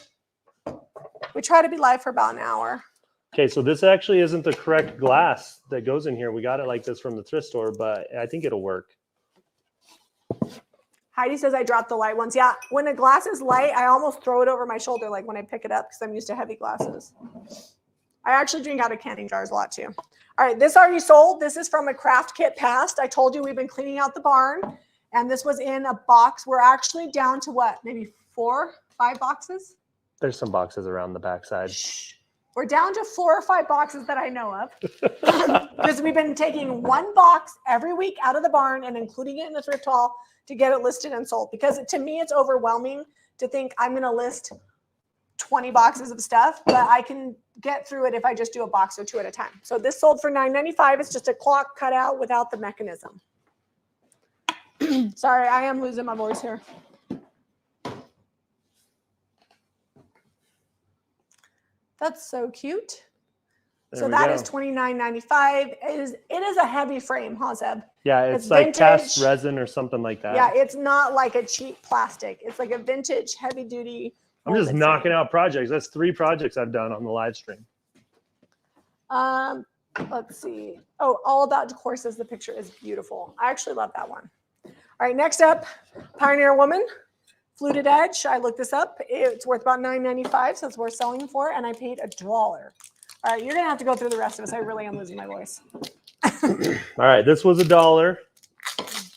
We try to be live for about an hour.
Okay, so this actually isn't the correct glass that goes in here. We got it like this from the thrift store, but I think it'll work.
Heidi says I dropped the light ones. Yeah, when a glass is light, I almost throw it over my shoulder like when I pick it up because I'm used to heavy glasses. I actually drink out of canning jars a lot too. All right, this already sold. This is from a craft kit past. I told you we've been cleaning out the barn, and this was in a box. We're actually down to what, maybe 4, 5 boxes?
There's some boxes around the backside.
Shh. We're down to 4 or 5 boxes that I know of because we've been taking 1 box every week out of the barn and including it in the thrift haul to get it listed and sold. Because to me, it's overwhelming to think I'm going to list 20 boxes of stuff, but I can get through it if I just do a box or 2 at a time. So this sold for $9.95. It's just a clock cut out without the mechanism. Sorry, I am losing my voice here. That's so cute. So that is $29.95. It is a heavy frame, huh, Zeb?
Yeah, it's like
vintage.
cast resin or something like that.
Yeah, it's not like a cheap plastic. It's like a vintage, heavy duty.
I'm just knocking out projects. That's 3 projects I've done on the live stream.
Let's see. Oh, All About Decor says the picture is beautiful. I actually love that one. All right, next up, Pioneer Woman. Fluted edge. I looked this up. It's worth about $9.95, so it's worth selling for, and I paid $1. All right, you're gonna have to go through the rest of this. I really am losing my voice.
All right, this was $1.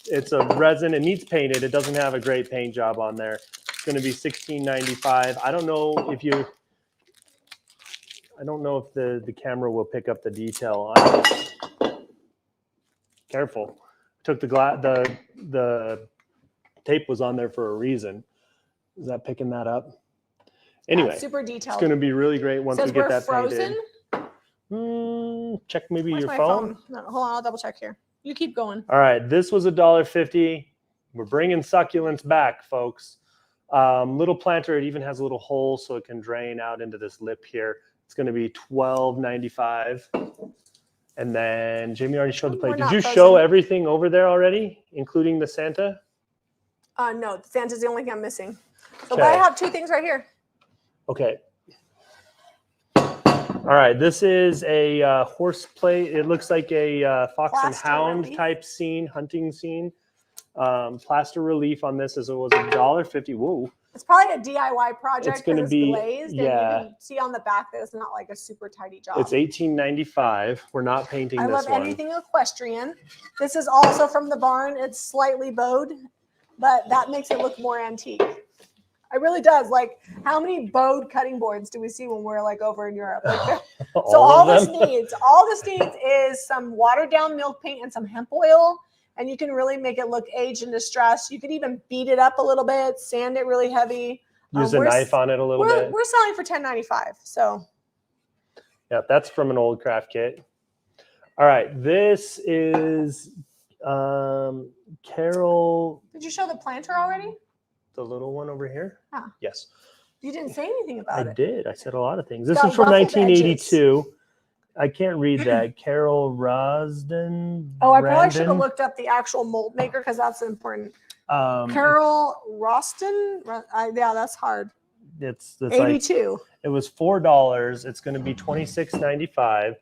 It's a resin. It needs painted. It doesn't have a great paint job on there. It's going to be $16.95. I don't know if the camera will pick up the detail on it. Careful. Took the tape was on there for a reason. Is that picking that up? Anyway,
super detailed.
It's going to be really great once we get that painted. Check maybe
Where's
your
my
phone.
No, hold on, I'll double check here. You keep going.
All right, this was $1.50. We're bringing succulents back, folks. Little planter, it even has a little hole so it can drain out into this lip here. It's going to be $12.95. And then Jamie already showed the plate. Did you show everything over there already, including the Santa?
No, Santa's the only thing I'm missing. So, but I have 2 things right here.
Okay. All right, this is a horse plate. It looks like a fox and hound type scene, hunting scene. Plaster relief on this is it was $1.50. Whoa.
It's probably a DIY project.
It's going to be
glazed,
yeah.
And you can see on the back that it's not like a super tidy job.
It's $18.95. We're not painting this one.
I love anything equestrian. This is also from the barn. It's slightly bowed, but that makes it look more antique. It really does. Like, how many bowed cutting boards do we see when we're like over in Europe? Like, so
All of them?
all this needs is some watered down milk paint and some hemp oil. And you can really make it look aged and distressed. You could even beat it up a little bit, sand it really heavy.
Use a knife on it a little bit.
We're selling for $10.95. So
yeah, that's from an old craft kit. All right, this is Carol.
Did you show the planter already?
The little one over here?
Huh.
Yes.
You didn't say anything about it.
I did. I said a lot of things. This
Got
is from
ruffled
1982. Edges. I can't read that. Carol Rosden.
Oh, I probably should have looked up the actual mold maker because that's important. Carol Rosden. Yeah, that's hard.
It's
82.
Like, it was $4. It's going to be $26.95.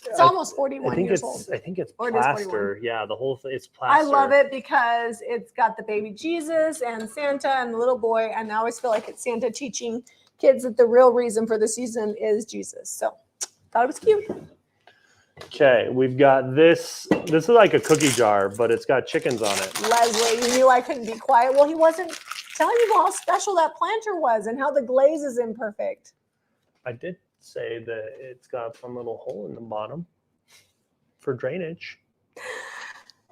It's almost 41 years old.
I think it's plaster. Yeah, the whole thing. It's plaster.
I love it because it's got the baby Jesus and Santa and the little boy. And I always feel like it's Santa teaching kids that the real reason for the season is Jesus. So thought it was cute.
Okay, we've got this. This is like a cookie jar, but it's got chickens on it.
Leslie, you knew I couldn't be quiet. Well, he wasn't telling you how special that planter was and how the glaze is imperfect.
I did say that it's got a fun little hole in the bottom for drainage.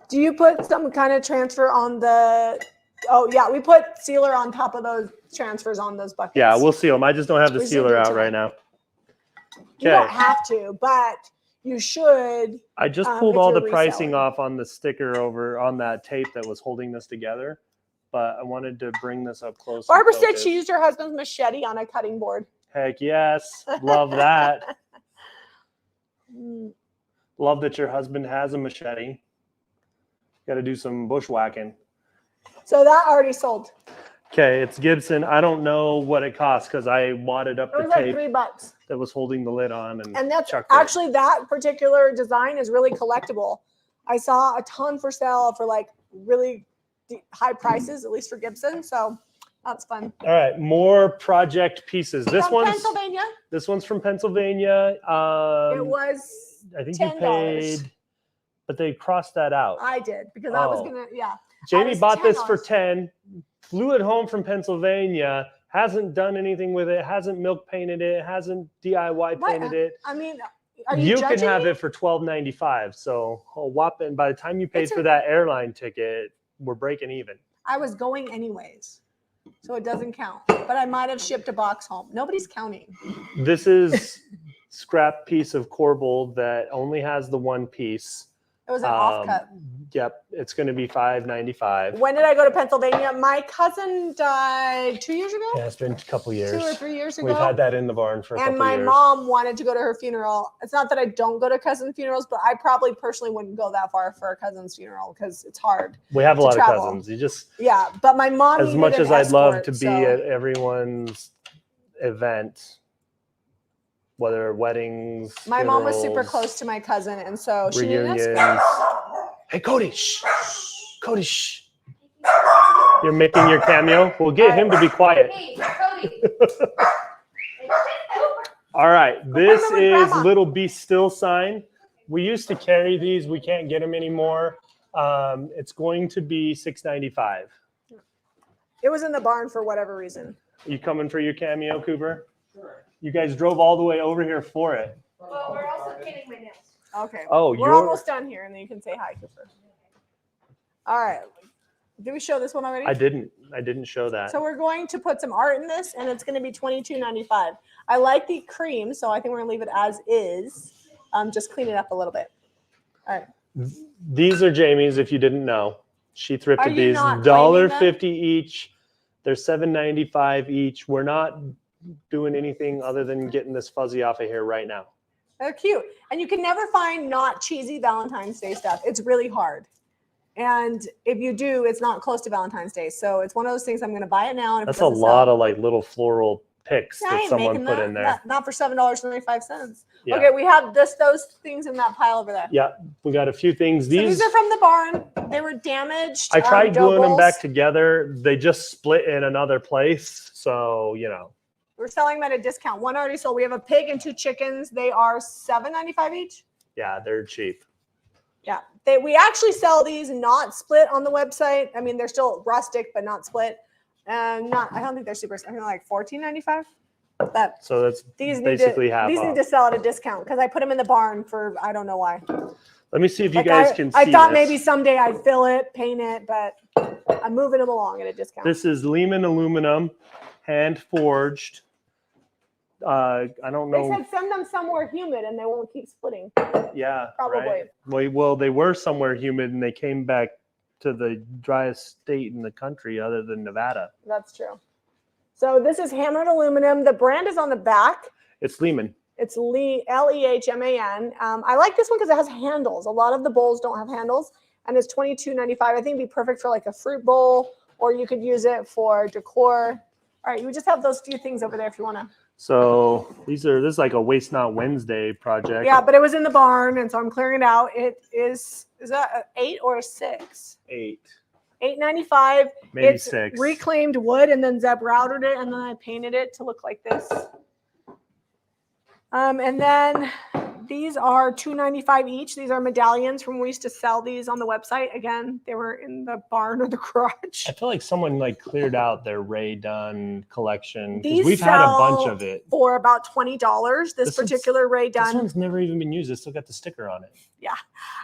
Do you put some kind of transfer on the... Oh, yeah, we put sealer on top of those transfers on those buckets.
Yeah, we'll seal them. I just don't have the sealer out right now.
You don't have to, but you should.
I just pulled all the pricing off on the sticker over on that tape that was holding this together, but I wanted to bring this up close.
Barbara said she used her husband's machete on a cutting board.
Heck yes. Love that. Love that your husband has a machete. Got to do some bushwhacking.
So that already sold.
Okay, it's Gibson. I don't know what it costs because I wadded up the tape.
Like $3
that was holding the lid on.
And that's actually, that particular design is really collectible. I saw a ton for sale for like really high prices, at least for Gibson. So that's fun.
All right, more project pieces. This one's
Pennsylvania.
This one's from Pennsylvania.
It was
I think
$10.
you paid, but they crossed that out.
I did because I was gonna, yeah.
Jamie bought this for 10, flew it home from Pennsylvania, hasn't done anything with it, hasn't milk painted it, hasn't DIY painted it.
I mean,
you can have it for $12.95. So whopping, by the time you paid for that airline ticket, we're breaking even.
I was going anyways, so it doesn't count. But I might have shipped a box home. Nobody's counting.
This is scrap piece of corbel that only has the one piece.
It was an offcut.
Yep, it's going to be $5.95.
When did I go to Pennsylvania? My cousin died 2 years ago.
Yeah, it's been a couple years.
2 or 3 years ago.
We've had that in the barn for a couple years.
And my mom wanted to go to her funeral. It's not that I don't go to cousin funerals, but I probably personally wouldn't go that far for a cousin's funeral because it's hard.
We have a lot of cousins. You just
but my mom.
As much as I'd love to be at everyone's event. Whether weddings,
my mom was super close to my cousin, and so she
reunions. Hey, Cody, shh. Cody, shh. You're making your cameo. We'll get him to be quiet.
Hey, Cody.
All right, this is Little Be Still sign. We used to carry these. We can't get them anymore. It's going to be $6.95.
It was in the barn for whatever reason.
Are you coming for your cameo, Cooper? Sure. You guys drove all the way over here for it.
Well, we're also painting my nails.
Okay.
Oh,
we're almost done here, and then you can say hi, Cooper. All right. Did we show this one already?
I didn't show that.
So we're going to put some art in this, and it's going to be $22.95. I like the cream, so I think we're going to leave it as is. Just clean it up a little bit. All right.
These are Jamie's, if you didn't know. She thrifted these. $1.50 each. They're $7.95 each. We're not doing anything other than getting this fuzzy off of here right now.
They're cute. And you can never find not cheesy Valentine's Day stuff. It's really hard. And if you do, it's not close to Valentine's Day. So it's one of those things, I'm going to buy it now. And
that's a lot of like little floral picks that someone put in there.
Not for $7.95. Yeah. Okay, we have those things in that pile over there.
Yeah, we got a few things.
These are from the barn. They were damaged.
I tried gluing them back together. They just split in another place. So, you know.
We're selling them at a discount. One already sold. We have a pig and 2 chickens. They are $7.95 each.
Yeah, they're cheap.
Yeah, we actually sell these not split on the website. I mean, they're still rustic, but not split. And I don't think they're super. I think like $14.95. But
So that's
these
basically half
These
off.
need to sell at a discount because I put them in the barn for I don't know why.
Let me see if you
Like
guys can see
I thought
this.
maybe someday I'd fill it, paint it, but I'm moving them along at a discount.
This is Lehman aluminum, hand forged. I don't
They
know.
said send them somewhere humid and they won't keep splitting.
Yeah,
Probably.
right. Well, they were somewhere humid and they came back to the driest state in the country other than Nevada.
That's true. So this is hammered aluminum. The brand is on the back.
It's Lehman.
It's Lehman. I like this one because it has handles. A lot of the bowls don't have handles, and it's $22.95. I think it'd be perfect for like a fruit bowl, or you could use it for decor. All right, you just have those few things over there if you want to.
So this is like a Waste Not Wednesday project.
Yeah, but it was in the barn, and so I'm clearing it out. It is that an 8 or a 6?
8.
$8.95.
Maybe
It's
6.
reclaimed wood, and then Zeb routed it, and then I painted it to look like this. And then these are $2.95 each. These are medallions from when we used to sell these on the website. Again, they were in the barn or the garage.
I feel like someone like cleared out their Ray Dunn collection because
These
we've had a
sell
bunch of it.
For about $20. This particular Ray
This
Dunn.
one's never even been used. It's still got the sticker on it.
Yeah.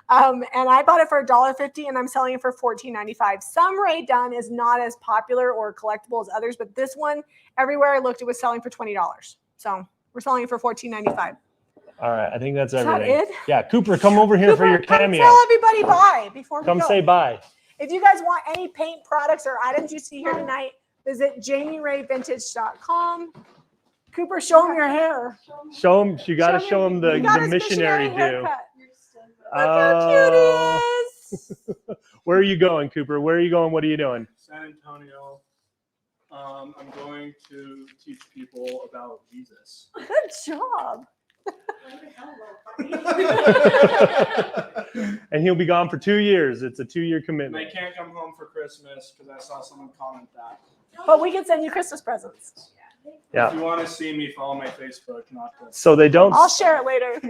And I bought it for $1.50 and I'm selling it for $14.95. Some Ray Dunn is not as popular or collectible as others, but this one, everywhere I looked, it was selling for $20. So we're selling it for $14.95.
All right. I think that's
Is that
everything.
it?
Yeah. Cooper, come over here for your
Come
cameo.
tell everybody bye before we
Come
go.
say bye.
If you guys want any paint products or items you see here tonight, visit JamieRayVintage.com. Cooper, show them your hair.
Show them. You got to show them
You got
the
his
missionary do.
haircut. Look how cute he is.
Where are you going, Cooper? Where are you going? What are you doing?
San Antonio. I'm going to teach people about Jesus.
Good job.
And he'll be gone for 2 years. It's a 2-year
And I
commitment.
can't come home for Christmas because I saw someone comment that.
But we can send you Christmas presents.
Yeah.
If you want to see me, follow my Facebook, not this.
So they don't.
I'll share it later.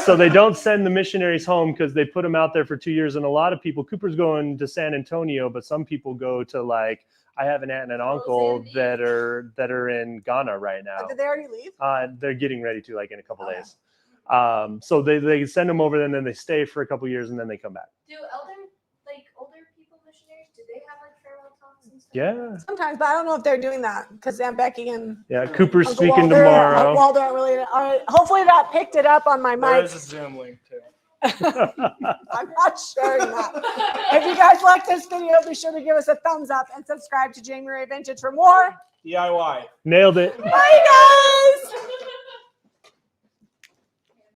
So they don't send the missionaries home because they put them out there for 2 years. And a lot of people, Cooper's going to San Antonio, but some people go to like, I have an aunt and an uncle that are in Ghana right now.
Did they already leave?
They're getting ready to, like, in a couple days. So they send them over, and then they stay for a couple years, and then they come back.
Do older people missionaries, do they have like farewell talks and stuff?
Yeah.
Sometimes, but I don't know if they're doing that because Aunt Becky and
Yeah. Cooper's
Uncle
speaking
Walter,
tomorrow.
Walter aren't really. All right. Hopefully that picked it up on my
There
mic.
is a Zoom link too.
I'm not sharing that. If you guys like this video, be sure to give us a thumbs up and subscribe to Jamie Ray Vintage for more.
DIY.
Nailed it.
Bye, guys.